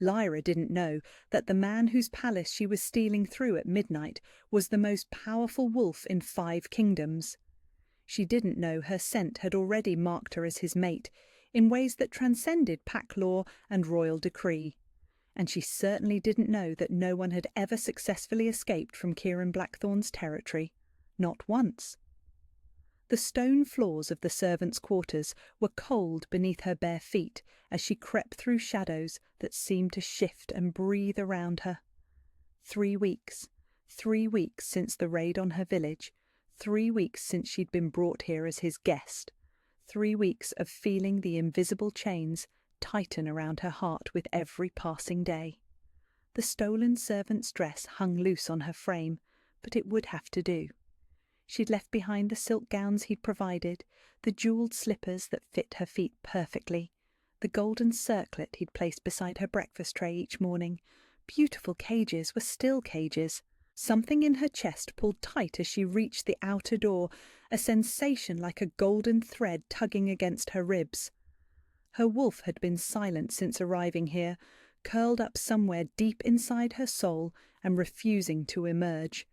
Lyra didn't know that the man whose palace she was stealing through at midnight was the most powerful wolf in 5 kingdoms. She didn't know her scent had already marked her as his mate in ways that transcended pack law and royal decree. And she certainly didn't know that no one had ever successfully escaped from Kieran Blackthorn's territory. Not once. The stone floors of the servants' quarters were cold beneath her bare feet as she crept through shadows that seemed to shift and breathe around her. 3 weeks. 3 weeks since the raid on her village. 3 weeks since she'd been brought here as his guest. 3 weeks of feeling the invisible chains tighten around her heart with every passing day. The stolen servant's dress hung loose on her frame, but it would have to do. She'd left behind the silk gowns he'd provided, the jewelled slippers that fit her feet perfectly, the golden circlet he'd placed beside her breakfast tray each morning. Beautiful cages were still cages. Something in her chest pulled tight as she reached the outer door, a sensation like a golden thread tugging against her ribs. Her wolf had been silent since arriving here, curled up somewhere deep inside her soul and refusing to emerge.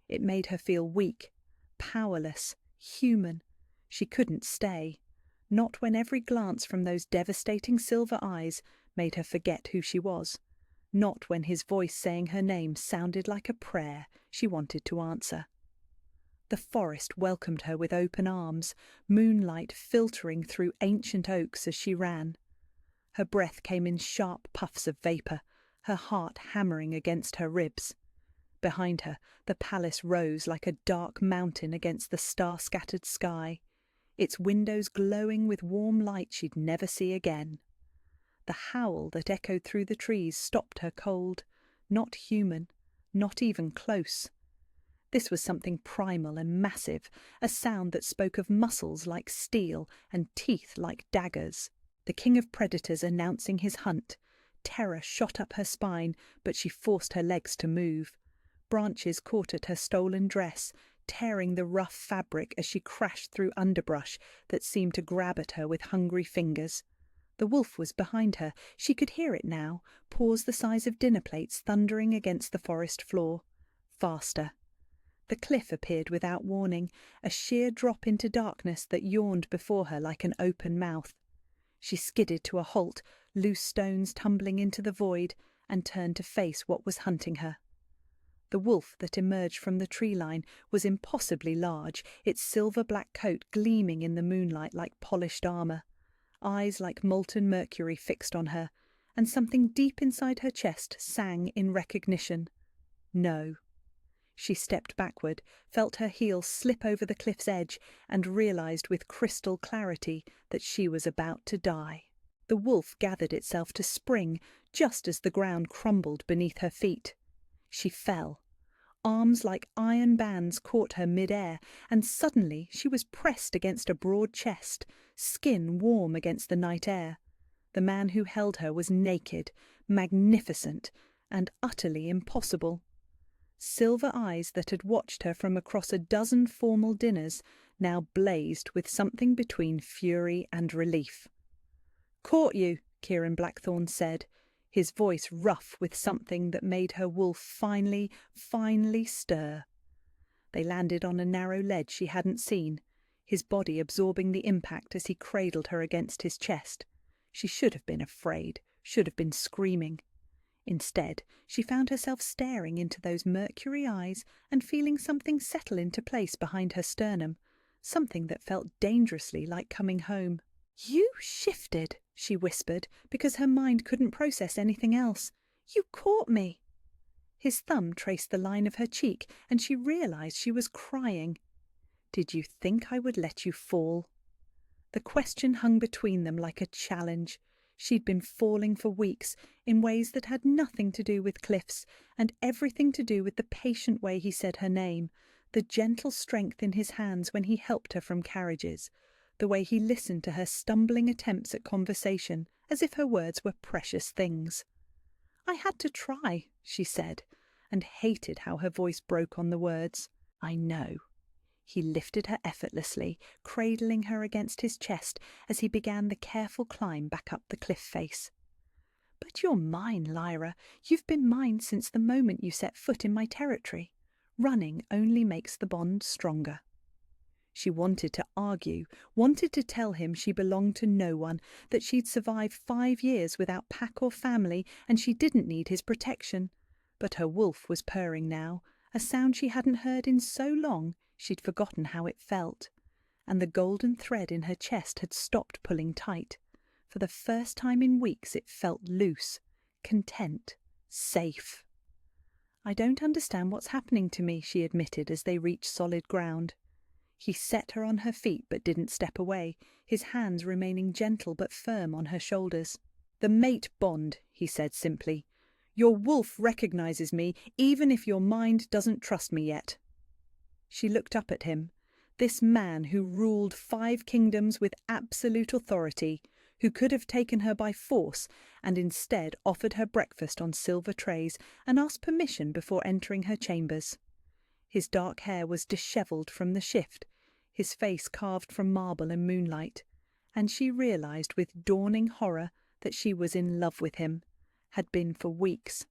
It made her feel weak, powerless, human. She couldn't stay. Not when every glance from those devastating silver eyes made her forget who she was. Not when his voice saying her name sounded like a prayer she wanted to answer. The forest welcomed her with open arms, moonlight filtering through ancient oaks as she ran. Her breath came in sharp puffs of vapour, her heart hammering against her ribs. Behind her, the palace rose like a dark mountain against the star-scattered sky, its windows glowing with warm light she'd never see again. The howl that echoed through the trees stopped her cold, not human, not even close. This was something primal and massive, a sound that spoke of muscles like steel and teeth like daggers. The king of predators announcing his hunt. Terror shot up her spine, but she forced her legs to move. Branches caught at her stolen dress, tearing the rough fabric as she crashed through underbrush that seemed to grab at her with hungry fingers. The wolf was behind her. She could hear it now, paws the size of dinner plates thundering against the forest floor. Faster. The cliff appeared without warning, a sheer drop into darkness that yawned before her like an open mouth. She skidded to a halt, loose stones tumbling into the void, and turned to face what was hunting her. The wolf that emerged from the tree line was impossibly large, its silver-black coat gleaming in the moonlight like polished armour, eyes like molten mercury fixed on her, and something deep inside her chest sang in recognition. No. She stepped backward, felt her heels slip over the cliff's edge, and realised with crystal clarity that she was about to die. The wolf gathered itself to spring just as the ground crumbled beneath her feet. She fell. Arms like iron bands caught her mid-air, and suddenly she was pressed against a broad chest, skin warm against the night air. The man who held her was naked, magnificent, and utterly impossible. Silver eyes that had watched her from across a dozen formal dinners now blazed with something between fury and relief. "Caught you," Kieran Blackthorn said, his voice rough with something that made her wolf finally stir. They landed on a narrow ledge she hadn't seen, his body absorbing the impact as he cradled her against his chest. She should have been afraid, should have been screaming. Instead, she found herself staring into those mercury eyes and feeling something settle into place behind her sternum, something that felt dangerously like coming home. "You shifted," she whispered, because her mind couldn't process anything else. "You caught me." His thumb traced the line of her cheek, and she realised she was crying. "Did you think I would let you fall?" The question hung between them like a challenge. She'd been falling for weeks, in ways that had nothing to do with Cliff's, and everything to do with the patient way he said her name, the gentle strength in his hands when he helped her from carriages, the way he listened to her stumbling attempts at conversation, as if her words were precious things. "I had to try," she said, and hated how her voice broke on the words. "I know." He lifted her effortlessly, cradling her against his chest as he began the careful climb back up the cliff face. But you're mine, Lyra. You've been mine since the moment you set foot in my territory. Running only makes the bond stronger. She wanted to argue, wanted to tell him she belonged to no one, that she'd survived 5 years without pack or family and she didn't need his protection. But her wolf was purring now, a sound she hadn't heard in so long she'd forgotten how it felt. And the golden thread in her chest had stopped pulling tight. For the first time in weeks it felt loose, content, safe. "I don't understand what's happening to me," she admitted as they reached solid ground. He set her on her feet but didn't step away, his hands remaining gentle but firm on her shoulders. "The mate bond," he said simply. "Your wolf recognizes me, even if your mind doesn't trust me yet." She looked up at him, this man who ruled 5 kingdoms with absolute authority, who could have taken her by force and instead offered her breakfast on silver trays and asked permission before entering her chambers. His dark hair was dishevelled from the shift, his face carved from marble and moonlight, and she realised with dawning horror that she was in love with him, had been for weeks.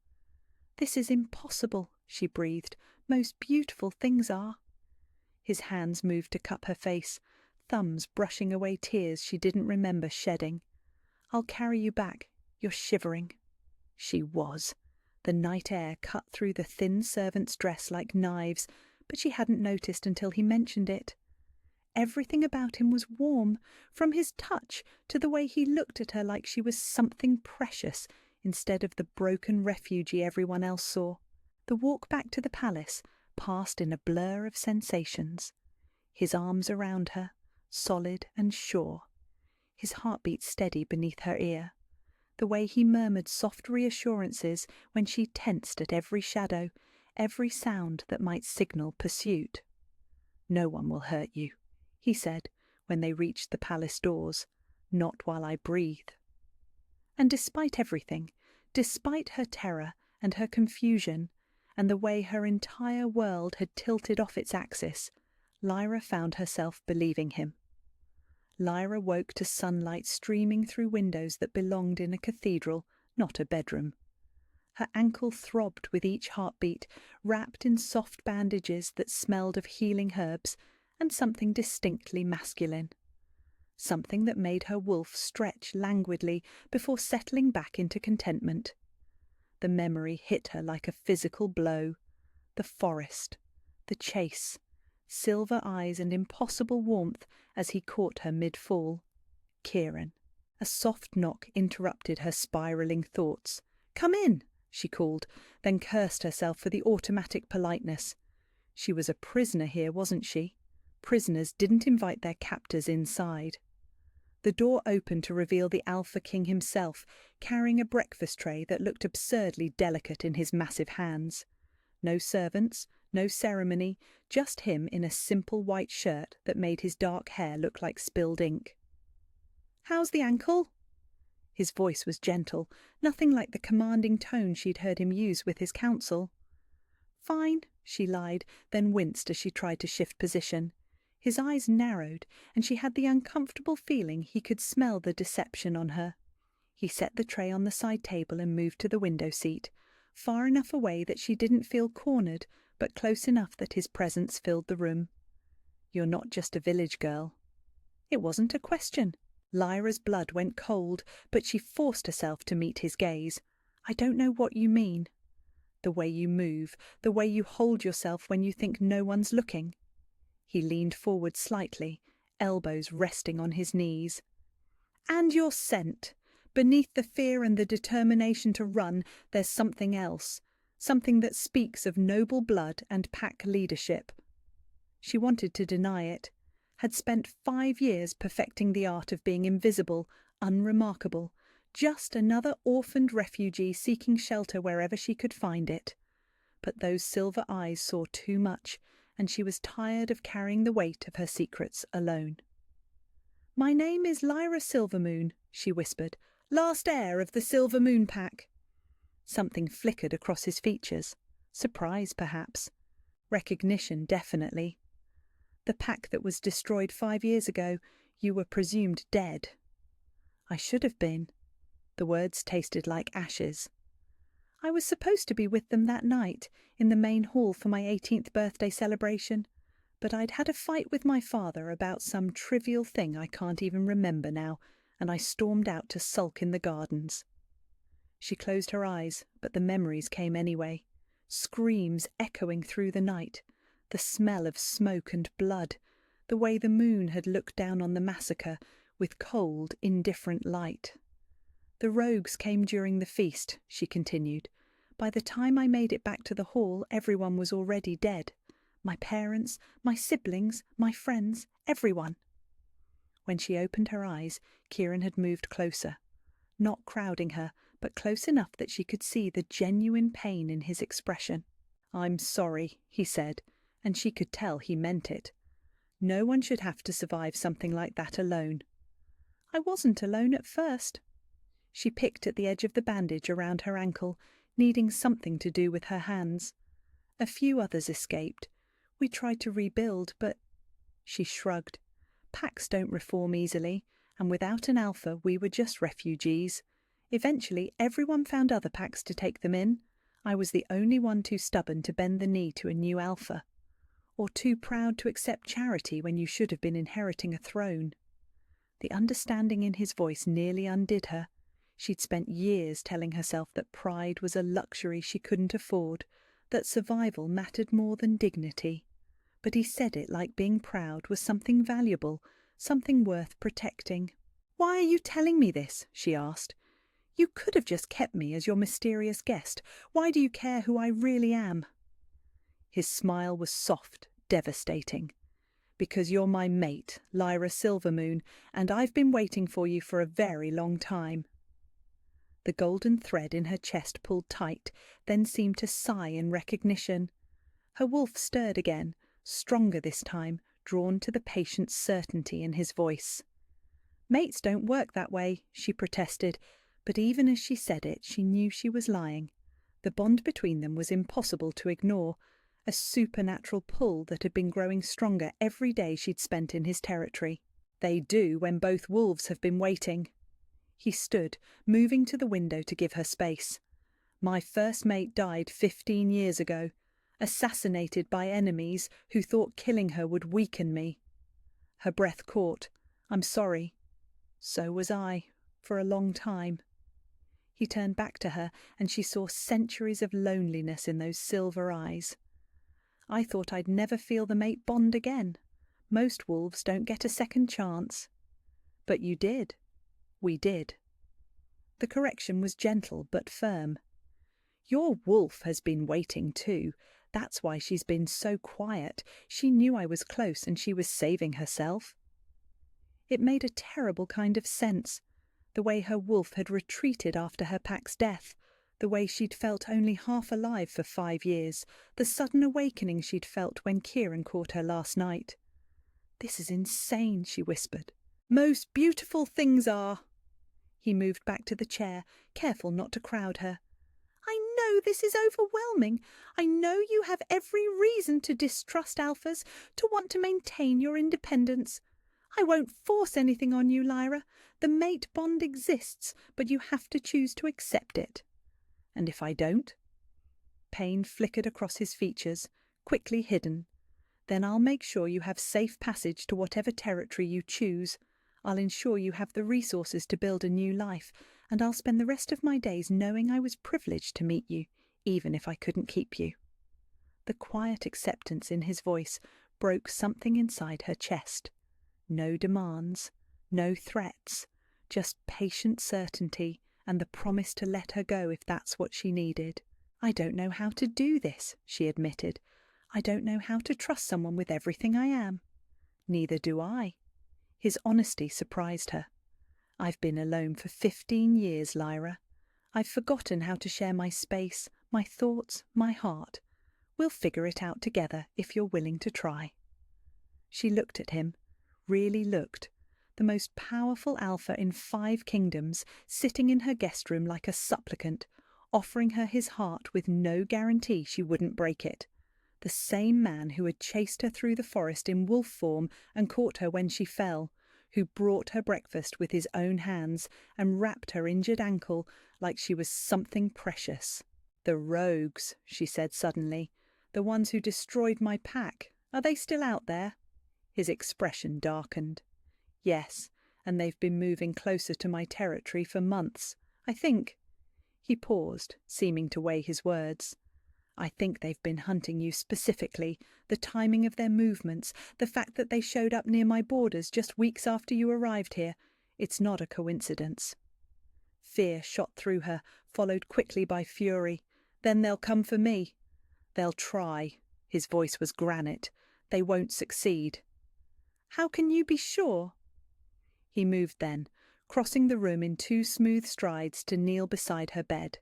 "This is impossible," she breathed. "Most beautiful things are." His hands moved to cup her face, thumbs brushing away tears she didn't remember shedding. "I'll carry you back. You're shivering." She was. The night air cut through the thin servant's dress like knives, but she hadn't noticed until he mentioned it. Everything about him was warm, from his touch to the way he looked at her like she was something precious instead of the broken refugee everyone else saw. The walk back to the palace passed in a blur of sensations. His arms around her, solid and sure. His heartbeat steady beneath her ear. The way he murmured soft reassurances when she tensed at every shadow, every sound that might signal pursuit. "No one will hurt you," he said when they reached the palace doors. "Not while I breathe." And despite everything, despite her terror and her confusion, and the way her entire world had tilted off its axis, Lyra found herself believing him. Lyra woke to sunlight streaming through windows that belonged in a cathedral, not a bedroom. Her ankle throbbed with each heartbeat, wrapped in soft bandages that smelled of healing herbs and something distinctly masculine. Something that made her wolf stretch languidly before settling back into contentment. The memory hit her like a physical blow. The forest, the chase, silver eyes and impossible warmth as he caught her mid-fall. Kieran. A soft knock interrupted her spiralling thoughts. "Come in," she called, then cursed herself for the automatic politeness. She was a prisoner here, wasn't she? Prisoners didn't invite their captors inside. The door opened to reveal the Alpha King himself, carrying a breakfast tray that looked absurdly delicate in his massive hands. No servants, no ceremony, just him in a simple white shirt that made his dark hair look like spilled ink. "How's the ankle?" His voice was gentle, nothing like the commanding tone she'd heard him use with his council. "Fine," she lied, then winced as she tried to shift position. His eyes narrowed, and she had the uncomfortable feeling he could smell the deception on her. He set the tray on the side table and moved to the window seat, far enough away that she didn't feel cornered, but close enough that his presence filled the room. "You're not just a village girl." It wasn't a question. Lyra's blood went cold, but she forced herself to meet his gaze. "I don't know what you mean." "The way you move, the way you hold yourself when you think no one's looking." He leaned forward slightly, elbows resting on his knees. "And your scent. Beneath the fear and the determination to run, there's something else. Something that speaks of noble blood and pack leadership." She wanted to deny it. Had spent 5 years perfecting the art of being invisible, unremarkable, just another orphaned refugee seeking shelter wherever she could find it. But those silver eyes saw too much, and she was tired of carrying the weight of her secrets alone. "My name is Lyra Silvermoon," she whispered, "last heir of the Silver Moon Pack." Something flickered across his features. Surprise, perhaps. Recognition, definitely. "The pack that was destroyed 5 years ago, you were presumed dead." "I should have been." The words tasted like ashes. I was supposed to be with them that night, in the main hall for my 18th birthday celebration, but I'd had a fight with my father about some trivial thing I can't even remember now, and I stormed out to sulk in the gardens. She closed her eyes, but the memories came anyway. Screams echoing through the night, the smell of smoke and blood, the way the moon had looked down on the massacre with cold, indifferent light. The rogues came during the feast, she continued. By the time I made it back to the hall, everyone was already dead. My parents, my siblings, my friends, everyone. When she opened her eyes, Kieran had moved closer, not crowding her, but close enough that she could see the genuine pain in his expression. "I'm sorry," he said, and she could tell he meant it. No one should have to survive something like that alone. I wasn't alone at first. She picked at the edge of the bandage around her ankle, needing something to do with her hands. A few others escaped. We tried to rebuild, but... She shrugged. Packs don't reform easily, and without an alpha we were just refugees. Eventually everyone found other packs to take them in. I was the only one too stubborn to bend the knee to a new alpha, or too proud to accept charity when you should have been inheriting a throne. The understanding in his voice nearly undid her. She'd spent years telling herself that pride was a luxury she couldn't afford, that survival mattered more than dignity. But he said it like being proud was something valuable, something worth protecting. "Why are you telling me this?" she asked. "You could have just kept me as your mysterious guest. Why do you care who I really am?" His smile was soft, devastating. "Because you're my mate, Lyra Silvermoon, and I've been waiting for you for a very long time." The golden thread in her chest pulled tight, then seemed to sigh in recognition. Her wolf stirred again, stronger this time, drawn to the patient certainty in his voice. "Mates don't work that way," she protested, but even as she said it, she knew she was lying. The bond between them was impossible to ignore, a supernatural pull that had been growing stronger every day she'd spent in his territory. "They do when both wolves have been waiting." He stood, moving to the window to give her space. "My first mate died 15 years ago, assassinated by enemies who thought killing her would weaken me." Her breath caught. "I'm sorry." "So was I, for a long time." He turned back to her, and she saw centuries of loneliness in those silver eyes. "I thought I'd never feel the mate bond again. Most wolves don't get a second chance." "But you did." "We did." The correction was gentle but firm. "Your wolf has been waiting too. That's why she's been so quiet. She knew I was close and she was saving herself." It made a terrible kind of sense. The way her wolf had retreated after her pack's death, the way she'd felt only half alive for 5 years, the sudden awakening she'd felt when Kieran caught her last night. "This is insane," she whispered. "Most beautiful things are." He moved back to the chair, careful not to crowd her. "I know this is overwhelming. I know you have every reason to distrust alphas, to want to maintain your independence. I won't force anything on you, Lyra. The mate bond exists, but you have to choose to accept it." "And if I don't?" Pain flickered across his features, quickly hidden. "Then I'll make sure you have safe passage to whatever territory you choose. I'll ensure you have the resources to build a new life, and I'll spend the rest of my days knowing I was privileged to meet you, even if I couldn't keep you." The quiet acceptance in his voice broke something inside her chest. No demands, no threats, just patient certainty and the promise to let her go if that's what she needed. "I don't know how to do this," she admitted. "I don't know how to trust someone with everything I am." "Neither do I." His honesty surprised her. "I've been alone for 15 years, Lyra. I've forgotten how to share my space, my thoughts, my heart. We'll figure it out together if you're willing to try." She looked at him, really looked. The most powerful alpha in 5 kingdoms, sitting in her guest room like a supplicant, offering her his heart with no guarantee she wouldn't break it. The same man who had chased her through the forest in wolf form and caught her when she fell, who brought her breakfast with his own hands and wrapped her injured ankle like she was something precious. "The rogues," she said suddenly. "The ones who destroyed my pack. Are they still out there?" His expression darkened. "Yes, and they've been moving closer to my territory for months. I think—" He paused, seeming to weigh his words. "I think they've been hunting you specifically, the timing of their movements, the fact that they showed up near my borders just weeks after you arrived here. It's not a coincidence." Fear shot through her, followed quickly by fury. "Then they'll come for me." "They'll try." His voice was granite. "They won't succeed." "How can you be sure?" He moved then, crossing the room in 2 smooth strides to kneel beside her bed.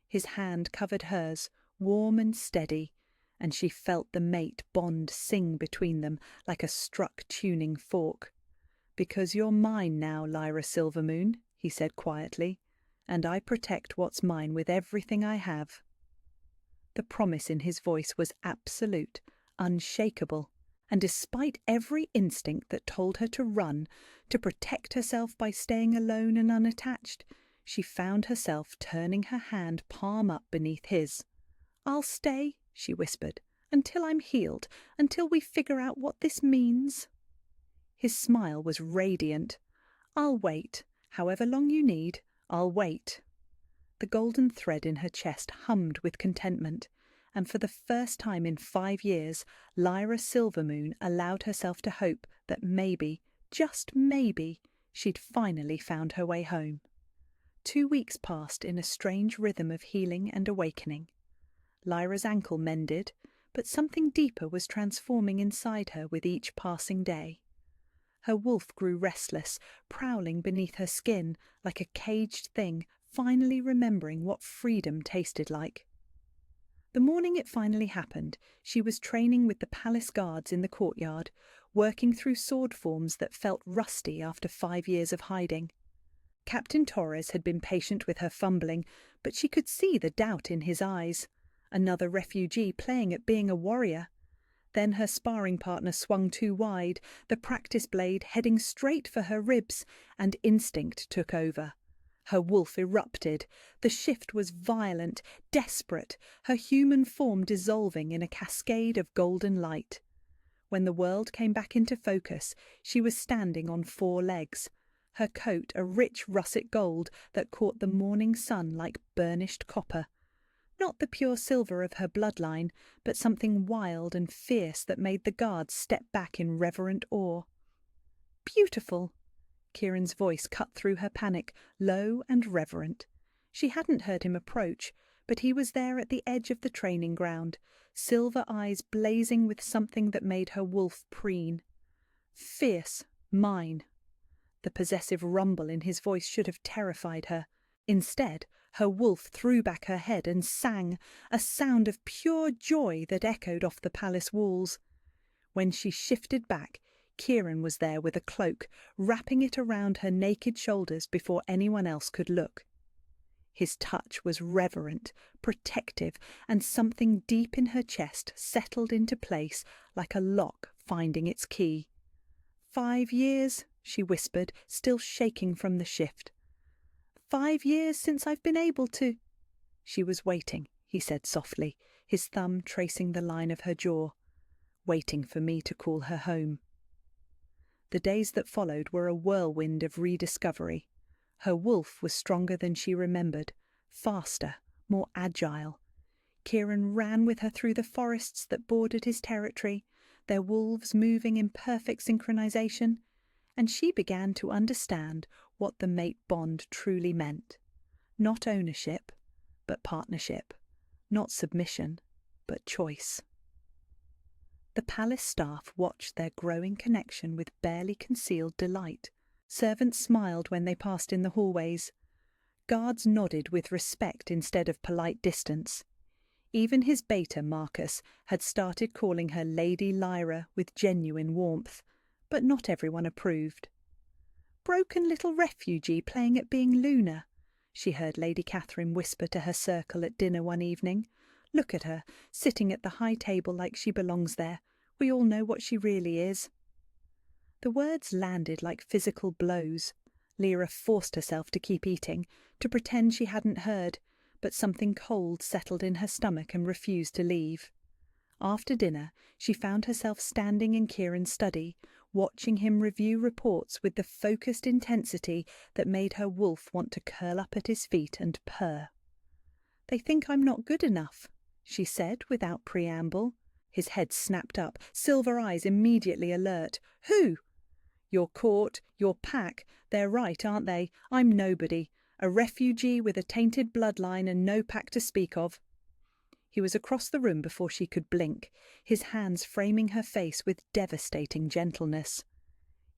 His hand covered hers, warm and steady, and she felt the mate bond sing between them like a struck tuning fork. "Because you're mine now, Lyra Silvermoon," he said quietly, "and I protect what's mine with everything I have." The promise in his voice was absolute, unshakable, and despite every instinct that told her to run, to protect herself by staying alone and unattached, she found herself turning her hand palm up beneath his. "I'll stay," she whispered, "until I'm healed, until we figure out what this means." His smile was radiant. "I'll wait. However long you need, I'll wait." The golden thread in her chest hummed with contentment, and for the first time in 5 years, Lyra Silvermoon allowed herself to hope that maybe, just maybe, she'd finally found her way home. 2 weeks passed in a strange rhythm of healing and awakening. Lyra's ankle mended, but something deeper was transforming inside her with each passing day. Her wolf grew restless, prowling beneath her skin like a caged thing, finally remembering what freedom tasted like. The morning it finally happened, she was training with the palace guards in the courtyard, working through sword forms that felt rusty after 5 years of hiding. Captain Torres had been patient with her fumbling, but she could see the doubt in his eyes. Another refugee playing at being a warrior. Then her sparring partner swung too wide, the practice blade heading straight for her ribs, and instinct took over. Her wolf erupted. The shift was violent, desperate, her human form dissolving in a cascade of golden light. When the world came back into focus, she was standing on 4 legs, her coat a rich russet gold that caught the morning sun like burnished copper. Not the pure silver of her bloodline, but something wild and fierce that made the guards step back in reverent awe. "Beautiful!" Kieran's voice cut through her panic, low and reverent. She hadn't heard him approach, but he was there at the edge of the training ground, silver eyes blazing with something that made her wolf preen. "Fierce, mine." The possessive rumble in his voice should have terrified her. Instead, her wolf threw back her head and sang, a sound of pure joy that echoed off the palace walls. When she shifted back, Kieran was there with a cloak, wrapping it around her naked shoulders before anyone else could look. His touch was reverent, protective, and something deep in her chest settled into place like a lock finding its key. 5 years, she whispered, still shaking from the shift. 5 years since I've been able to— She was waiting, he said softly, his thumb tracing the line of her jaw. Waiting for me to call her home. The days that followed were a whirlwind of rediscovery. Her wolf was stronger than she remembered, faster, more agile. Kieran ran with her through the forests that bordered his territory, their wolves moving in perfect synchronization, and she began to understand what the mate bond truly meant. Not ownership, but partnership. Not submission, but choice. The palace staff watched their growing connection with barely concealed delight. Servants smiled when they passed in the hallways. Guards nodded with respect instead of polite distance. Even his beta, Marcus, had started calling her Lady Lyra with genuine warmth, but not everyone approved. "Broken little refugee playing at being Luna," she heard Lady Catherine whisper to her circle at dinner one evening. "Look at her, sitting at the high table like she belongs there. We all know what she really is." The words landed like physical blows. Lyra forced herself to keep eating, to pretend she hadn't heard, but something cold settled in her stomach and refused to leave. After dinner, she found herself standing in Kieran's study, watching him review reports with the focused intensity that made her wolf want to curl up at his feet and purr. "They think I'm not good enough," she said without preamble. His head snapped up, silver eyes immediately alert. "Who?" "Your court, your pack. They're right, aren't they? I'm nobody. A refugee with a tainted bloodline and no pack to speak of." He was across the room before she could blink, his hands framing her face with devastating gentleness.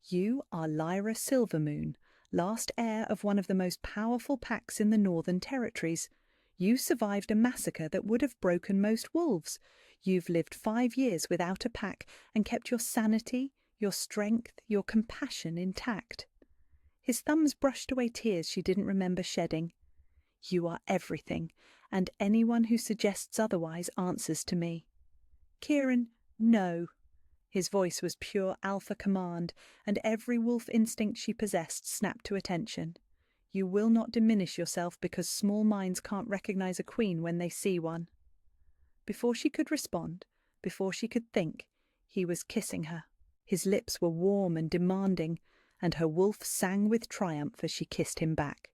"You are Lyra Silvermoon, last heir of one of the most powerful packs in the Northern Territories. You survived a massacre that would have broken most wolves. You've lived 5 years without a pack and kept your sanity, your strength, your compassion intact." His thumbs brushed away tears she didn't remember shedding. "You are everything, and anyone who suggests otherwise answers to me." "Kieran, no." His voice was pure alpha command, and every wolf instinct she possessed snapped to attention. "You will not diminish yourself because small minds can't recognize a queen when they see one." Before she could respond, before she could think, he was kissing her. His lips were warm and demanding, and her wolf sang with triumph as she kissed him back.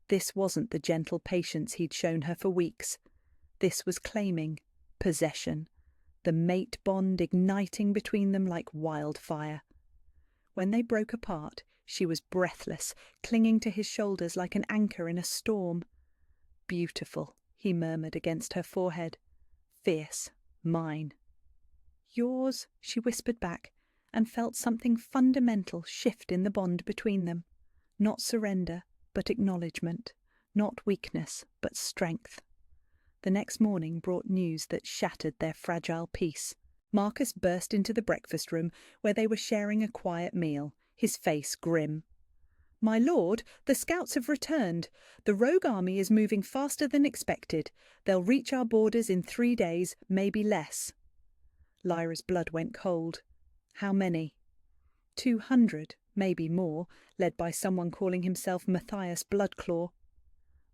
This wasn't the gentle patience he'd shown her for weeks. This was claiming, possession, the mate bond igniting between them like wildfire. When they broke apart, she was breathless, clinging to his shoulders like an anchor in a storm. "Beautiful," he murmured against her forehead. "Fierce, mine." "Yours," she whispered back, and felt something fundamental shift in the bond between them. Not surrender, but acknowledgement. Not weakness, but strength. The next morning brought news that shattered their fragile peace. Marcus burst into the breakfast room, where they were sharing a quiet meal, his face grim. "My lord, the scouts have returned. The rogue army is moving faster than expected. They'll reach our borders in 3 days, maybe less." Lyra's blood went cold. How many? 200, maybe more, led by someone calling himself Matthias Bloodclaw.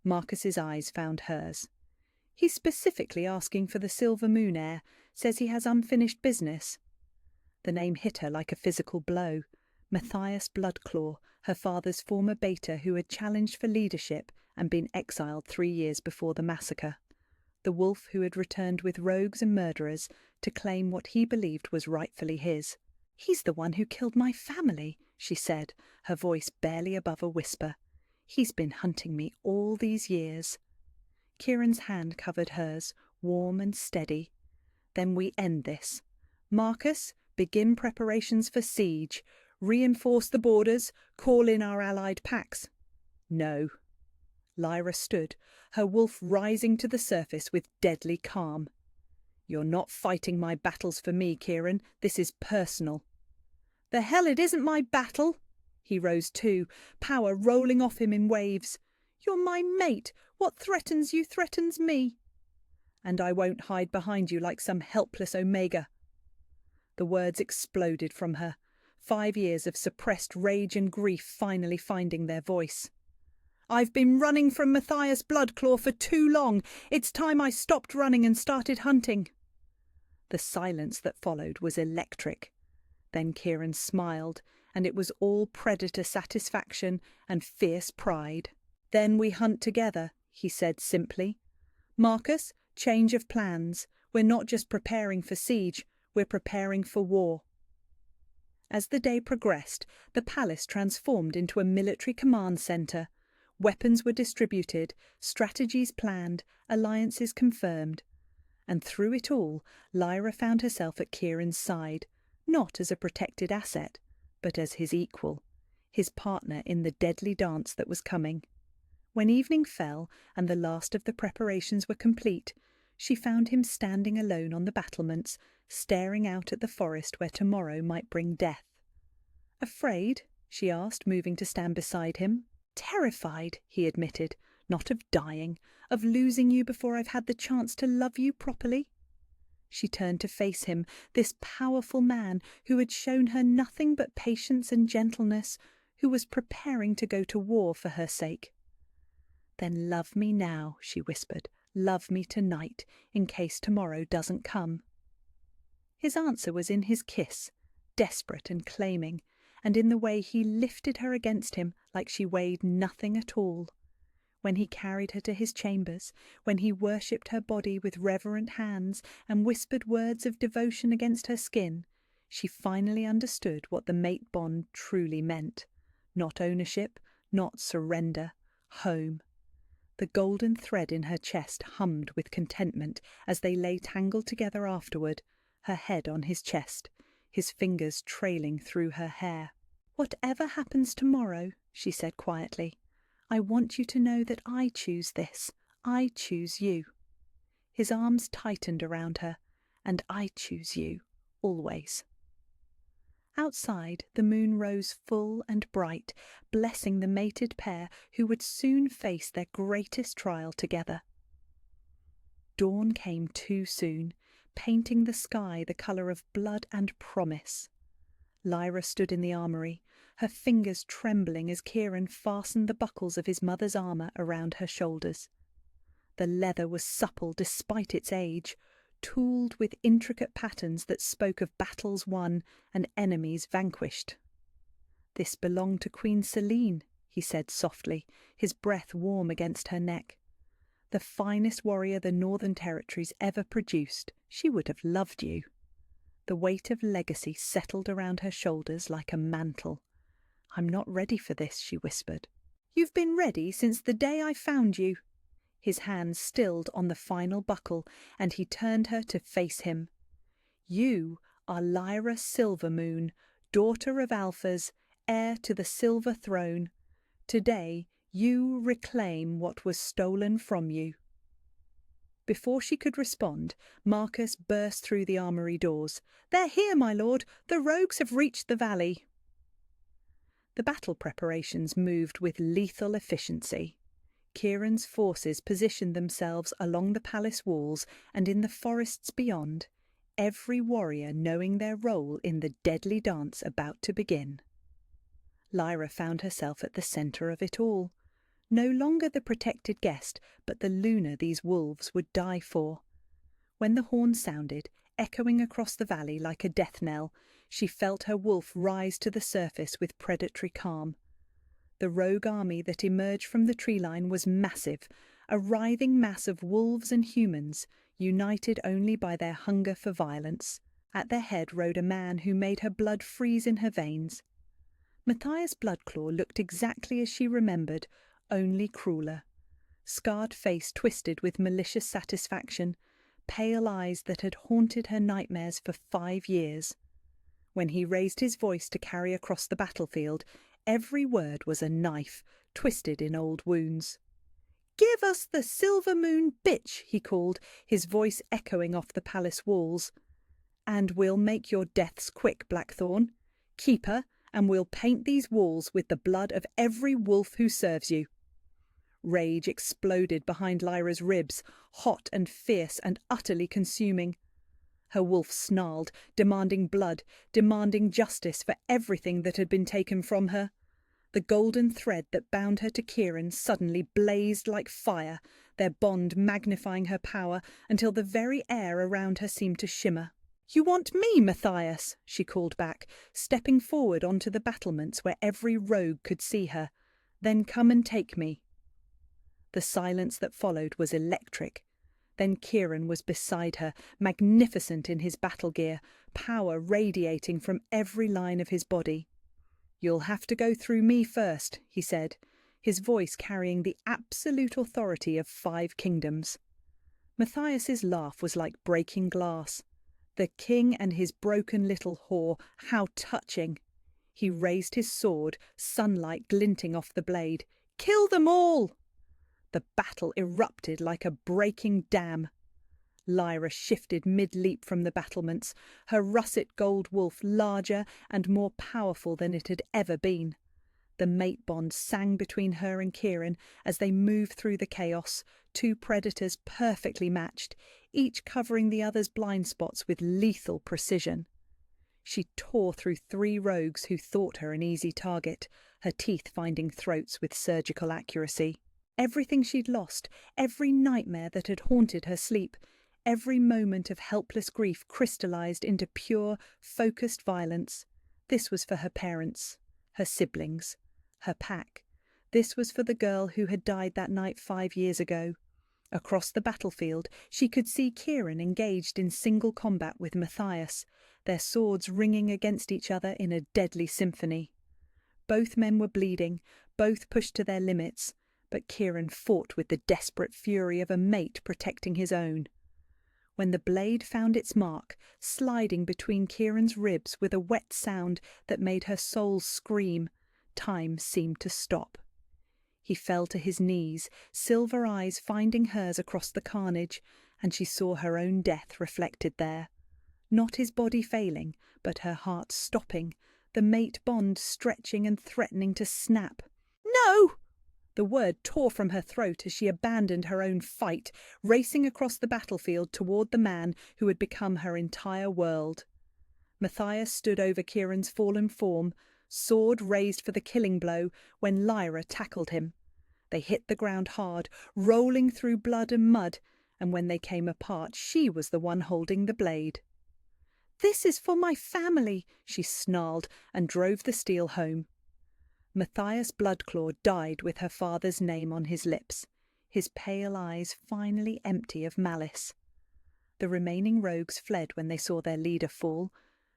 Marcus's eyes found hers. "He's specifically asking for the Silver Moon heir, says he has unfinished business." The name hit her like a physical blow. Matthias Bloodclaw, her father's former beta who had challenged for leadership and been exiled 3 years before the massacre. The wolf who had returned with rogues and murderers to claim what he believed was rightfully his. "He's the one who killed my family," she said, her voice barely above a whisper. "He's been hunting me all these years." Kieran's hand covered hers, warm and steady. "Then we end this. Marcus, begin preparations for siege. Reinforce the borders, call in our allied packs." "No." Lyra stood, her wolf rising to the surface with deadly calm. "You're not fighting my battles for me, Kieran. This is personal." "The hell it isn't my battle!" He rose too, power rolling off him in waves. "You're my mate. What threatens you threatens me." "And I won't hide behind you like some helpless Omega." The words exploded from her, 5 years of suppressed rage and grief finally finding their voice. "I've been running from Matthias Bloodclaw for too long. It's time I stopped running and started hunting." The silence that followed was electric. Then Kieran smiled, and it was all predator satisfaction and fierce pride. "Then we hunt together," he said simply. "Marcus, change of plans. We're not just preparing for siege, we're preparing for war." As the day progressed, the palace transformed into a military command centre. Weapons were distributed, strategies planned, alliances confirmed. And through it all, Lyra found herself at Kieran's side, not as a protected asset, but as his equal, his partner in the deadly dance that was coming. When evening fell and the last of the preparations were complete, she found him standing alone on the battlements, staring out at the forest where tomorrow might bring death. "Afraid?" she asked, moving to stand beside him. "Terrified," he admitted, "not of dying, of losing you before I've had the chance to love you properly." She turned to face him, this powerful man who had shown her nothing but patience and gentleness, who was preparing to go to war for her sake. "Then love me now," she whispered. "Love me tonight, in case tomorrow doesn't come." His answer was in his kiss, desperate and claiming, and in the way he lifted her against him like she weighed nothing at all. When he carried her to his chambers, when he worshipped her body with reverent hands and whispered words of devotion against her skin, she finally understood what the mate bond truly meant. Not ownership, not surrender, home. The golden thread in her chest hummed with contentment as they lay tangled together afterward, her head on his chest, his fingers trailing through her hair. "Whatever happens tomorrow," she said quietly, "I want you to know that I choose this. I choose you." His arms tightened around her. "And I choose you, always." Outside, the moon rose full and bright, blessing the mated pair who would soon face their greatest trial together. Dawn came too soon, painting the sky the colour of blood and promise. Lyra stood in the armoury, her fingers trembling as Kieran fastened the buckles of his mother's armour around her shoulders. The leather was supple despite its age, tooled with intricate patterns that spoke of battles won and enemies vanquished. "This belonged to Queen Selene," he said softly, his breath warm against her neck. "The finest warrior the Northern Territories ever produced. She would have loved you." The weight of legacy settled around her shoulders like a mantle. "I'm not ready for this," she whispered. "You've been ready since the day I found you." His hand stilled on the final buckle, and he turned her to face him. "You are Lyra Silvermoon, daughter of Alphas, heir to the silver throne. Today you reclaim what was stolen from you." Before she could respond, Marcus burst through the armoury doors. "They're here, my lord! The rogues have reached the valley!" The battle preparations moved with lethal efficiency. Kieran's forces positioned themselves along the palace walls and in the forests beyond, every warrior knowing their role in the deadly dance about to begin. Lyra found herself at the centre of it all. No longer the protected guest, but the Luna these wolves would die for. When the horn sounded, echoing across the valley like a death knell, she felt her wolf rise to the surface with predatory calm. The rogue army that emerged from the tree line was massive, a writhing mass of wolves and humans, united only by their hunger for violence. At their head rode a man who made her blood freeze in her veins. Matthias Bloodclaw looked exactly as she remembered, only crueler. Scarred face twisted with malicious satisfaction, pale eyes that had haunted her nightmares for 5 years. When he raised his voice to carry across the battlefield, every word was a knife, twisted in old wounds. "Give us the Silvermoon bitch," he called, his voice echoing off the palace walls. "And we'll make your deaths quick, Blackthorn. Keep her, and we'll paint these walls with the blood of every wolf who serves you." Rage exploded behind Lyra's ribs, hot and fierce and utterly consuming. Her wolf snarled, demanding blood, demanding justice for everything that had been taken from her. The golden thread that bound her to Kieran suddenly blazed like fire, their bond magnifying her power until the very air around her seemed to shimmer. "You want me, Matthias?" she called back, stepping forward onto the battlements where every rogue could see her. "Then come and take me." The silence that followed was electric. Then Kieran was beside her, magnificent in his battle gear, power radiating from every line of his body. "You'll have to go through me first," he said, his voice carrying the absolute authority of 5 kingdoms. Matthias's laugh was like breaking glass. The king and his broken little whore, how touching! He raised his sword, sunlight glinting off the blade. "Kill them all!" The battle erupted like a breaking dam. Lyra shifted mid-leap from the battlements, her russet gold wolf larger and more powerful than it had ever been. The mate bond sang between her and Kieran as they moved through the chaos, 2 predators perfectly matched, each covering the other's blind spots with lethal precision. She tore through 3 rogues who thought her an easy target, her teeth finding throats with surgical accuracy. Everything she'd lost, every nightmare that had haunted her sleep, every moment of helpless grief crystallized into pure, focused violence. This was for her parents, her siblings, her pack. This was for the girl who had died that night 5 years ago. Across the battlefield, she could see Kieran engaged in single combat with Matthias, their swords ringing against each other in a deadly symphony. Both men were bleeding, both pushed to their limits, but Kieran fought with the desperate fury of a mate protecting his own. When the blade found its mark, sliding between Kieran's ribs with a wet sound that made her soul scream, time seemed to stop. He fell to his knees, silver eyes finding hers across the carnage, and she saw her own death reflected there. Not his body failing, but her heart stopping, the mate bond stretching and threatening to snap. "No!" The word tore from her throat as she abandoned her own fight, racing across the battlefield toward the man who had become her entire world. Matthias stood over Kieran's fallen form, sword raised for the killing blow, when Lyra tackled him. They hit the ground hard, rolling through blood and mud, and when they came apart, she was the one holding the blade. "This is for my family," she snarled, and drove the steel home. Matthias Bloodclaw died with her father's name on his lips, his pale eyes finally empty of malice. The remaining rogues fled when they saw their leader fall,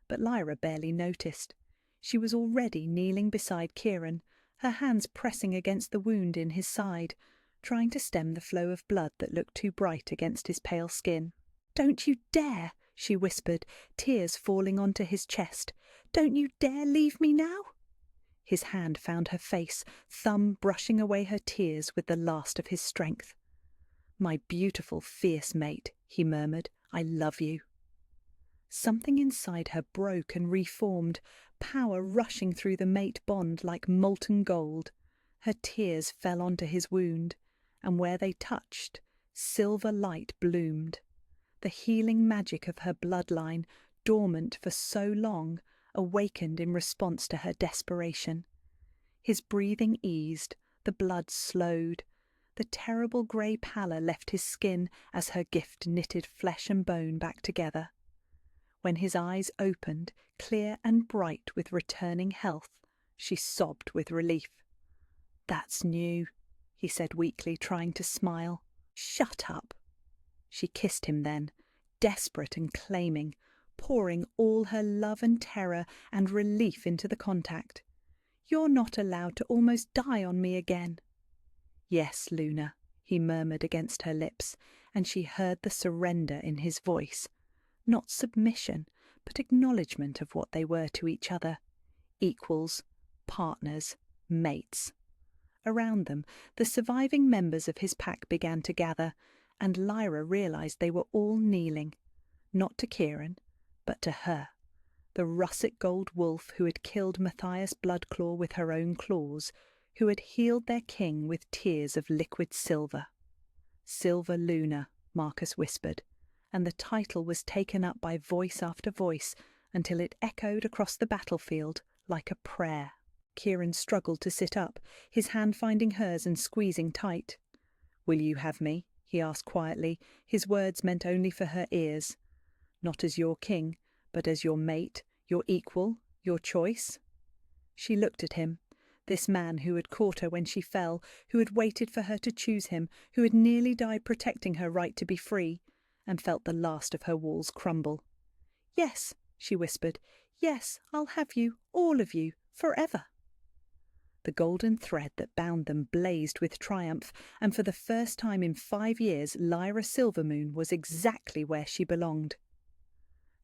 but Lyra barely noticed. She was already kneeling beside Kieran, her hands pressing against the wound in his side, trying to stem the flow of blood that looked too bright against his pale skin. "Don't you dare," she whispered, tears falling onto his chest. "Don't you dare leave me now?" His hand found her face, thumb brushing away her tears with the last of his strength. "My beautiful, fierce mate," he murmured, "I love you." Something inside her broke and reformed, power rushing through the mate bond like molten gold. Her tears fell onto his wound, and where they touched, silver light bloomed. The healing magic of her bloodline, dormant for so long, awakened in response to her desperation. His breathing eased, the blood slowed. The terrible grey pallor left his skin as her gift knitted flesh and bone back together. When his eyes opened, clear and bright with returning health, she sobbed with relief. "That's new," he said weakly, trying to smile. "Shut up." She kissed him then, desperate and claiming, pouring all her love and terror and relief into the contact. "You're not allowed to almost die on me again." "Yes, Luna," he murmured against her lips, and she heard the surrender in his voice. Not submission, but acknowledgement of what they were to each other. Equals, partners, mates. Around them, the surviving members of his pack began to gather, and Lyra realised they were all kneeling, not to Kieran, but to her, the russet gold wolf who had killed Matthias Bloodclaw with her own claws, who had healed their king with tears of liquid silver. "Silver Luna," Marcus whispered, and the title was taken up by voice after voice until it echoed across the battlefield like a prayer. Kieran struggled to sit up, his hand finding hers and squeezing tight. "Will you have me?" he asked quietly, his words meant only for her ears. "Not as your king, but as your mate, your equal, your choice?" She looked at him, this man who had caught her when she fell, who had waited for her to choose him, who had nearly died protecting her right to be free, and felt the last of her walls crumble. "Yes," she whispered. "Yes, I'll have you, all of you, forever." The golden thread that bound them blazed with triumph, and for the first time in 5 years Lyra Silvermoon was exactly where she belonged.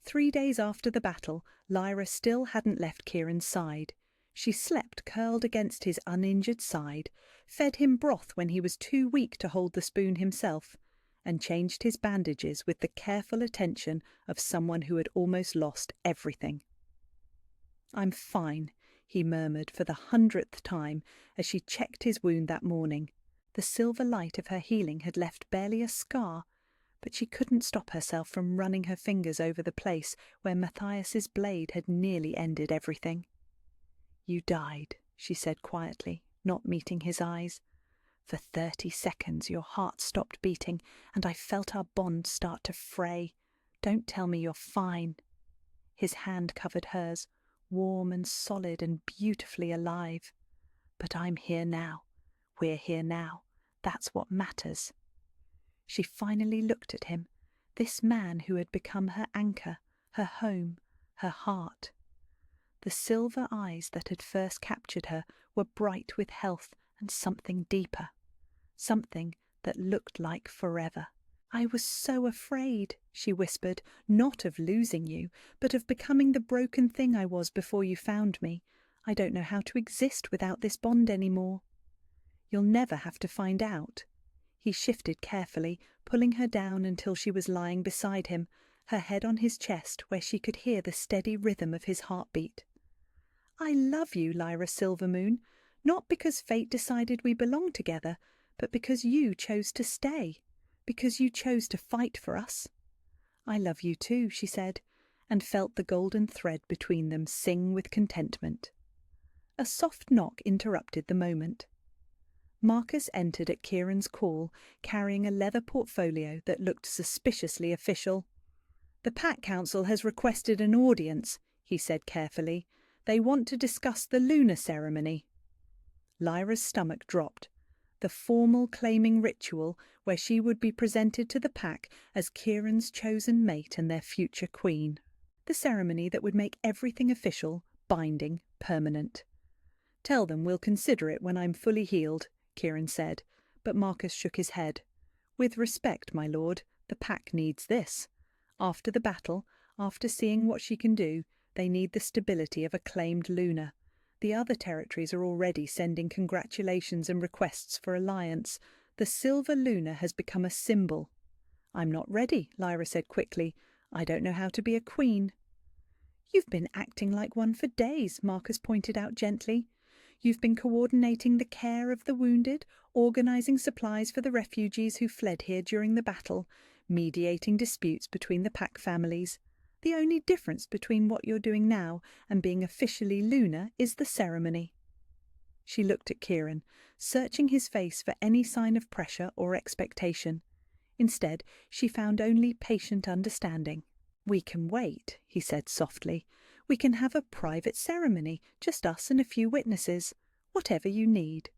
3 days after the battle, Lyra still hadn't left Kieran's side. She slept curled against his uninjured side, fed him broth when he was too weak to hold the spoon himself, and changed his bandages with the careful attention of someone who had almost lost everything. "I'm fine," he murmured for the 100th time as she checked his wound that morning. The silver light of her healing had left barely a scar, but she couldn't stop herself from running her fingers over the place where Matthias's blade had nearly ended everything. "You died," she said quietly, not meeting his eyes. "For 30 seconds your heart stopped beating, and I felt our bond start to fray. Don't tell me you're fine." His hand covered hers, warm and solid and beautifully alive. "But I'm here now. We're here now. That's what matters." She finally looked at him, this man who had become her anchor, her home, her heart. The silver eyes that had first captured her were bright with health and something deeper, something that looked like forever. "I was so afraid," she whispered, "not of losing you, but of becoming the broken thing I was before you found me. I don't know how to exist without this bond anymore." "You'll never have to find out." He shifted carefully, pulling her down until she was lying beside him, her head on his chest where she could hear the steady rhythm of his heartbeat. "I love you, Lyra Silvermoon, not because fate decided we belong together, but because you chose to stay, because you chose to fight for us." "I love you too," she said, and felt the golden thread between them sing with contentment. A soft knock interrupted the moment. Marcus entered at Kieran's call, carrying a leather portfolio that looked suspiciously official. "The Pack Council has requested an audience," he said carefully. "They want to discuss the lunar ceremony." Lyra's stomach dropped. The formal claiming ritual where she would be presented to the Pack as Kieran's chosen mate and their future queen. The ceremony that would make everything official, binding, permanent. "Tell them we'll consider it when I'm fully healed," Kieran said, but Marcus shook his head. "With respect, my lord, the Pack needs this. After the battle, after seeing what she can do, they need the stability of a claimed Luna. The other territories are already sending congratulations and requests for alliance. The Silver Luna has become a symbol." "I'm not ready," Lyra said quickly. "I don't know how to be a queen." "You've been acting like one for days," Marcus pointed out gently. "You've been coordinating the care of the wounded, organising supplies for the refugees who fled here during the battle, mediating disputes between the Pack families. The only difference between what you're doing now and being officially Luna is the ceremony." She looked at Kieran, searching his face for any sign of pressure or expectation. Instead, she found only patient understanding. "We can wait," he said softly. "We can have a private ceremony, just us and a few witnesses. Whatever you need."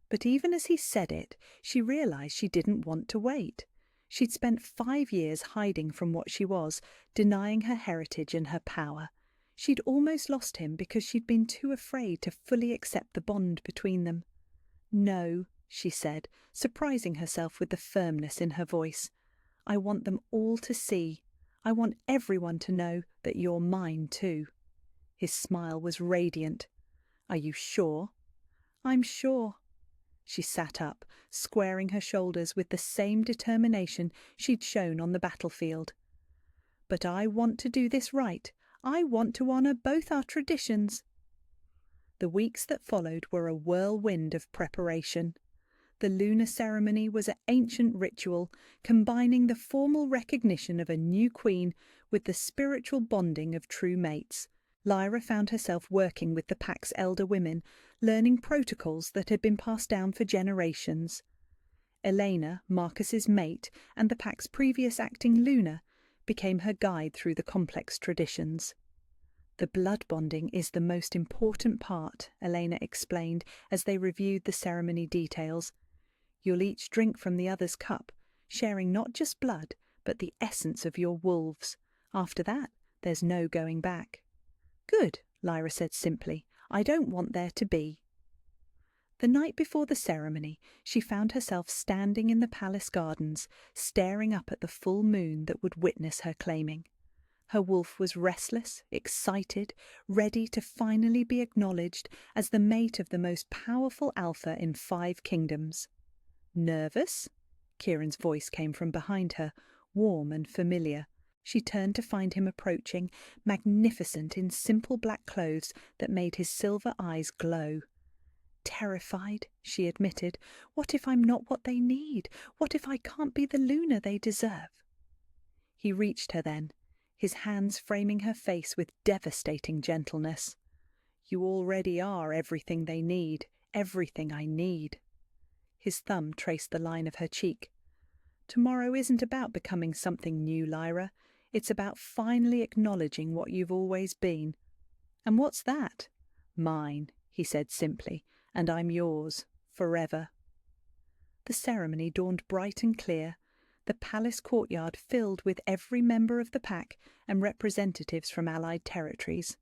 But even as he said it, she realised she didn't want to wait. She'd spent 5 years hiding from what she was, denying her heritage and her power. She'd almost lost him because she'd been too afraid to fully accept the bond between them. "No," she said, surprising herself with the firmness in her voice. "I want them all to see. I want everyone to know that you're mine too." His smile was radiant. "Are you sure?" "I'm sure." She sat up, squaring her shoulders with the same determination she'd shown on the battlefield. "But I want to do this right. I want to honour both our traditions." The weeks that followed were a whirlwind of preparation. The lunar ceremony was an ancient ritual, combining the formal recognition of a new queen with the spiritual bonding of true mates. Lyra found herself working with the Pack's elder women, learning protocols that had been passed down for generations. Elena, Marcus's mate, and the Pack's previous acting Luna, became her guide through the complex traditions. "The blood bonding is the most important part," Elena explained as they reviewed the ceremony details. "You'll each drink from the other's cup, sharing not just blood, but the essence of your wolves. After that, there's no going back." "Good," Lyra said simply. "I don't want there to be." The night before the ceremony, she found herself standing in the palace gardens, staring up at the full moon that would witness her claiming. Her wolf was restless, excited, ready to finally be acknowledged as the mate of the most powerful alpha in 5 kingdoms. "Nervous?" Kieran's voice came from behind her, warm and familiar. She turned to find him approaching, magnificent in simple black clothes that made his silver eyes glow. Terrified, she admitted. What if I'm not what they need? What if I can't be the Luna they deserve? He reached her then, his hands framing her face with devastating gentleness. You already are everything they need, everything I need. His thumb traced the line of her cheek. Tomorrow isn't about becoming something new, Lyra. It's about finally acknowledging what you've always been. And what's that? Mine, he said simply, and I'm yours, forever. The ceremony dawned bright and clear, the palace courtyard filled with every member of the pack and representatives from allied territories.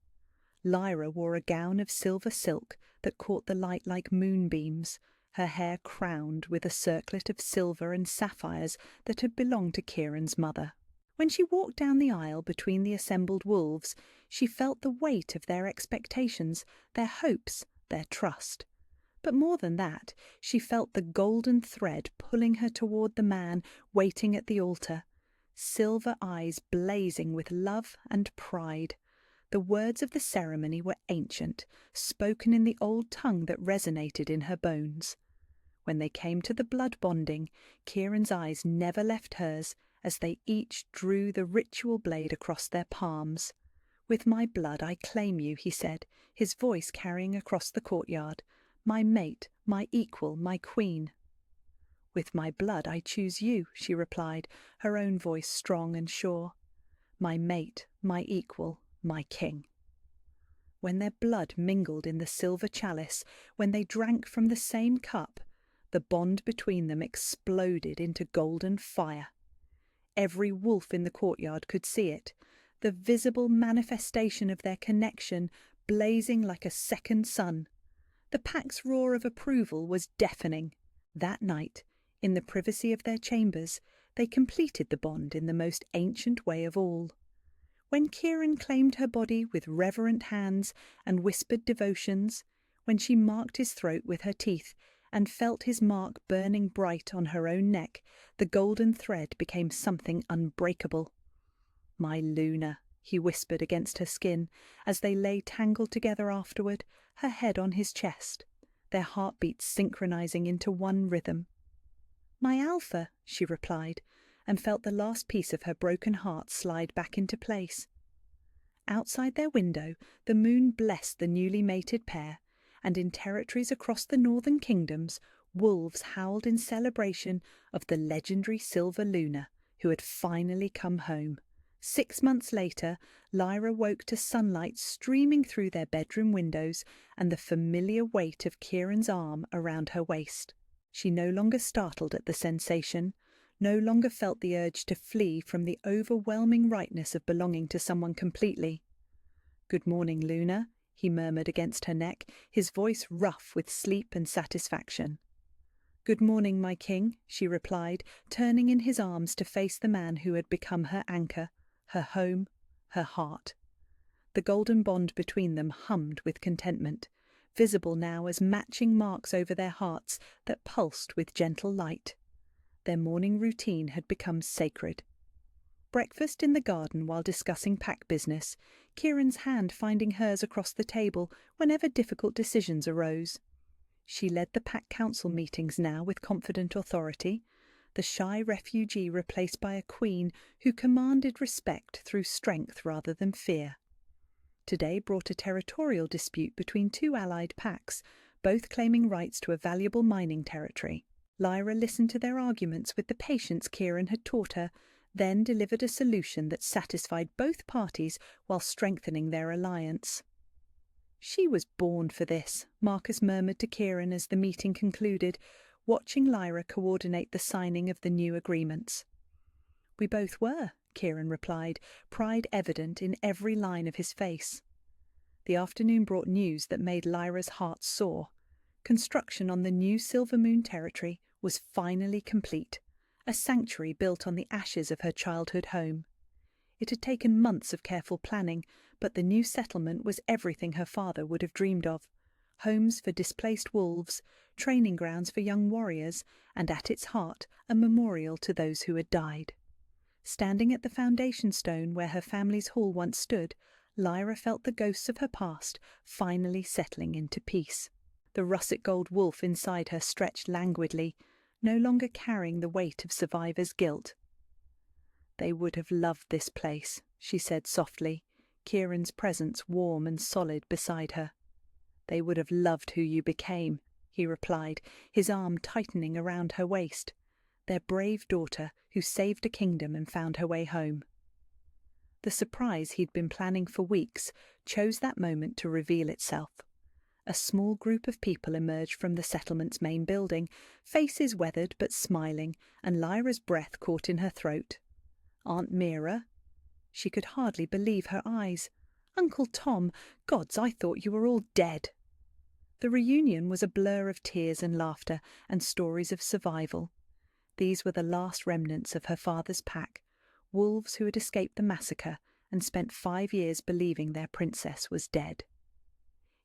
Lyra wore a gown of silver silk that caught the light like moonbeams, her hair crowned with a circlet of silver and sapphires that had belonged to Kieran's mother. When she walked down the aisle between the assembled wolves, she felt the weight of their expectations, their hopes, their trust. But more than that, she felt the golden thread pulling her toward the man waiting at the altar, silver eyes blazing with love and pride. The words of the ceremony were ancient, spoken in the old tongue that resonated in her bones. When they came to the blood bonding, Kieran's eyes never left hers as they each drew the ritual blade across their palms. With my blood I claim you, he said, his voice carrying across the courtyard. My mate, my equal, my queen. With my blood I choose you, she replied, her own voice strong and sure. My mate, my equal, my king. When their blood mingled in the silver chalice, when they drank from the same cup, the bond between them exploded into golden fire. Every wolf in the courtyard could see it, the visible manifestation of their connection blazing like a second sun. The pack's roar of approval was deafening. That night, in the privacy of their chambers, they completed the bond in the most ancient way of all. When Kieran claimed her body with reverent hands and whispered devotions, when she marked his throat with her teeth and felt his mark burning bright on her own neck, the golden thread became something unbreakable. My Luna, he whispered against her skin, as they lay tangled together afterward, her head on his chest, their heartbeats synchronizing into one rhythm. My Alpha, she replied, and felt the last piece of her broken heart slide back into place. Outside their window, the moon blessed the newly mated pair, and in territories across the northern kingdoms, wolves howled in celebration of the legendary Silver Luna, who had finally come home. 6 months later, Lyra woke to sunlight streaming through their bedroom windows and the familiar weight of Kieran's arm around her waist. She no longer startled at the sensation, no longer felt the urge to flee from the overwhelming rightness of belonging to someone completely. Good morning, Luna, he murmured against her neck, his voice rough with sleep and satisfaction. Good morning, my king, she replied, turning in his arms to face the man who had become her anchor, her home, her heart. The golden bond between them hummed with contentment, visible now as matching marks over their hearts that pulsed with gentle light. Their morning routine had become sacred. Breakfast in the garden while discussing pack business, Kieran's hand finding hers across the table whenever difficult decisions arose. She led the pack council meetings now with confident authority, the shy refugee replaced by a queen who commanded respect through strength rather than fear. Today brought a territorial dispute between two allied packs, both claiming rights to a valuable mining territory. Lyra listened to their arguments with the patience Kieran had taught her, then delivered a solution that satisfied both parties while strengthening their alliance. She was born for this, Marcus murmured to Kieran as the meeting concluded, watching Lyra coordinate the signing of the new agreements. We both were, Kieran replied, pride evident in every line of his face. The afternoon brought news that made Lyra's heart soar. Construction on the new Silver Moon territory was finally complete, a sanctuary built on the ashes of her childhood home. It had taken months of careful planning, but the new settlement was everything her father would have dreamed of. Homes for displaced wolves, training grounds for young warriors, and at its heart a memorial to those who had died. Standing at the foundation stone where her family's hall once stood, Lyra felt the ghosts of her past finally settling into peace. The russet gold wolf inside her stretched languidly, no longer carrying the weight of survivor's guilt. "They would have loved this place," she said softly, Kieran's presence warm and solid beside her. "They would have loved who you became," he replied, his arm tightening around her waist. Their brave daughter who saved a kingdom and found her way home. The surprise he'd been planning for weeks chose that moment to reveal itself. A small group of people emerged from the settlement's main building, faces weathered but smiling, and Lyra's breath caught in her throat. Aunt Mira? She could hardly believe her eyes. Uncle Tom, gods, I thought you were all dead. The reunion was a blur of tears and laughter and stories of survival. These were the last remnants of her father's pack, wolves who had escaped the massacre and spent 5 years believing their princess was dead.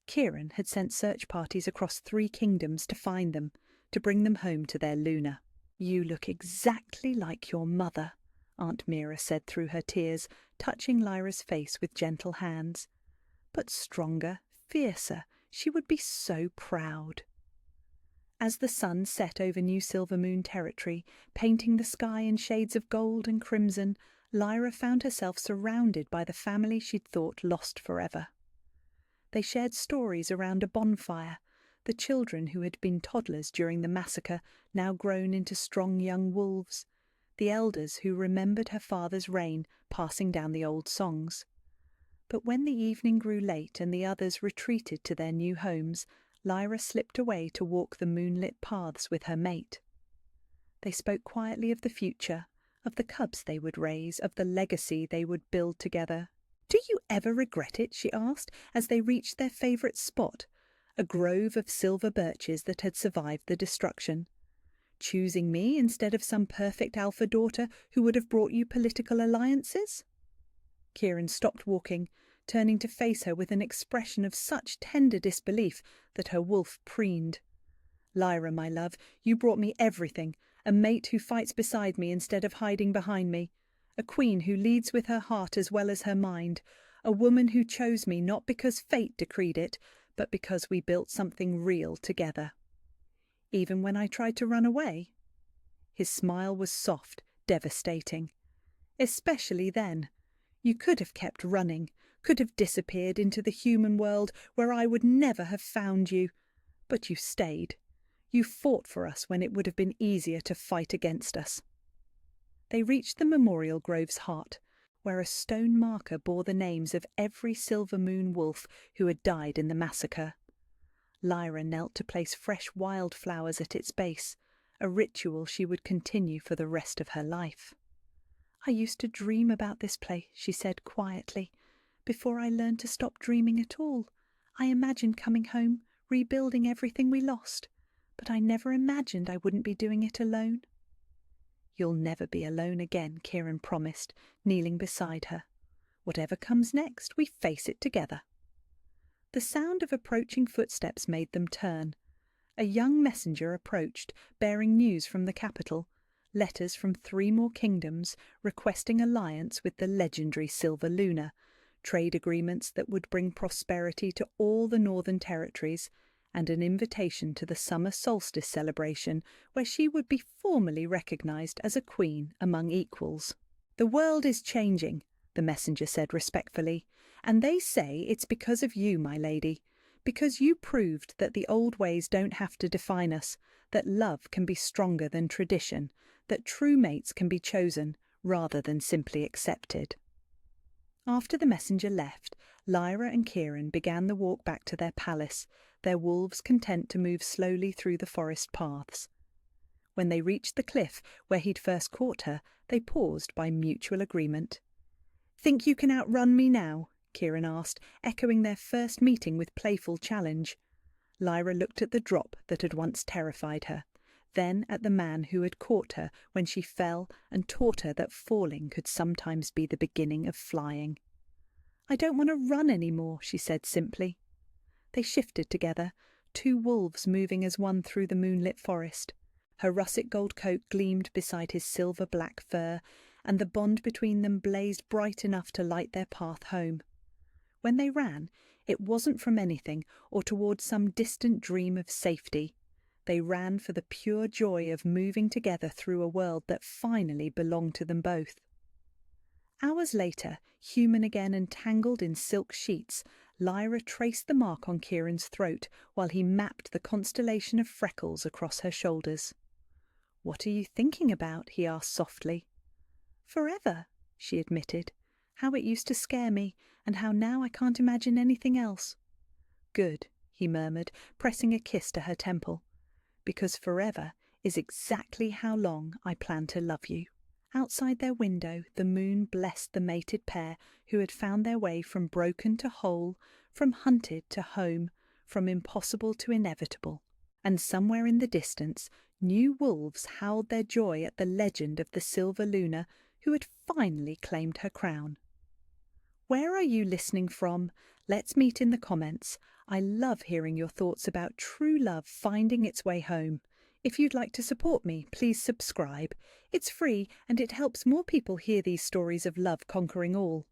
Kieran had sent search parties across 3 kingdoms to find them, to bring them home to their Luna. "You look exactly like your mother," Aunt Mira said through her tears, touching Lyra's face with gentle hands. "But stronger, fiercer, she would be so proud." As the sun set over New Silvermoon territory, painting the sky in shades of gold and crimson, Lyra found herself surrounded by the family she'd thought lost forever. They shared stories around a bonfire, the children who had been toddlers during the massacre, now grown into strong young wolves, the elders who remembered her father's reign, passing down the old songs. But when the evening grew late and the others retreated to their new homes, Lyra slipped away to walk the moonlit paths with her mate. They spoke quietly of the future, of the cubs they would raise, of the legacy they would build together. "Do you ever regret it?" she asked, as they reached their favourite spot, a grove of silver birches that had survived the destruction. "Choosing me instead of some perfect alpha daughter who would have brought you political alliances?" Kieran stopped walking, turning to face her with an expression of such tender disbelief that her wolf preened. "Lyra, my love, you brought me everything, a mate who fights beside me instead of hiding behind me, a queen who leads with her heart as well as her mind, a woman who chose me not because fate decreed it, but because we built something real together." "Even when I tried to run away?" His smile was soft, devastating. "Especially then. You could have kept running, could have disappeared into the human world where I would never have found you. But you stayed. You fought for us when it would have been easier to fight against us." They reached the memorial grove's heart, where a stone marker bore the names of every silver moon wolf who had died in the massacre. Lyra knelt to place fresh wildflowers at its base, a ritual she would continue for the rest of her life. "I used to dream about this place," she said quietly. "Before I learned to stop dreaming at all, I imagined coming home, rebuilding everything we lost. But I never imagined I wouldn't be doing it alone." "You'll never be alone again," Kieran promised, kneeling beside her. "Whatever comes next, we face it together." The sound of approaching footsteps made them turn. A young messenger approached, bearing news from the capital, letters from 3 more kingdoms requesting alliance with the legendary Silver Luna, trade agreements that would bring prosperity to all the northern territories, and an invitation to the summer solstice celebration where she would be formally recognised as a queen among equals. "The world is changing," the messenger said respectfully, "and they say it's because of you, my lady, because you proved that the old ways don't have to define us, that love can be stronger than tradition, that true mates can be chosen rather than simply accepted." After the messenger left, Lyra and Kieran began the walk back to their palace, their wolves content to move slowly through the forest paths. When they reached the cliff where he'd first caught her, they paused by mutual agreement. "Think you can outrun me now?" Kieran asked, echoing their first meeting with playful challenge. Lyra looked at the drop that had once terrified her, then at the man who had caught her when she fell and taught her that falling could sometimes be the beginning of flying. "I don't want to run any more," she said simply. They shifted together, 2 wolves moving as one through the moonlit forest. Her russet gold coat gleamed beside his silver-black fur, and the bond between them blazed bright enough to light their path home. When they ran, It wasn't from anything or towards some distant dream of safety. They ran for the pure joy of moving together through a world that finally belonged to them both. Hours later, human again and tangled in silk sheets, Lyra traced the mark on Kieran's throat while he mapped the constellation of freckles across her shoulders. "What are you thinking about?" he asked softly. "Forever," she admitted. "How it used to scare me, and how now I can't imagine anything else." "Good," he murmured, pressing a kiss to her temple. "Because forever is exactly how long I plan to love you." Outside their window, the moon blessed the mated pair who had found their way from broken to whole, from hunted to home, from impossible to inevitable. And somewhere in the distance, new wolves howled their joy at the legend of the silver Luna who had finally claimed her crown. Where are you listening from? Let's meet in the comments. I love hearing your thoughts about true love finding its way home. If you'd like to support me, please subscribe. It's free and it helps more people hear these stories of love conquering all.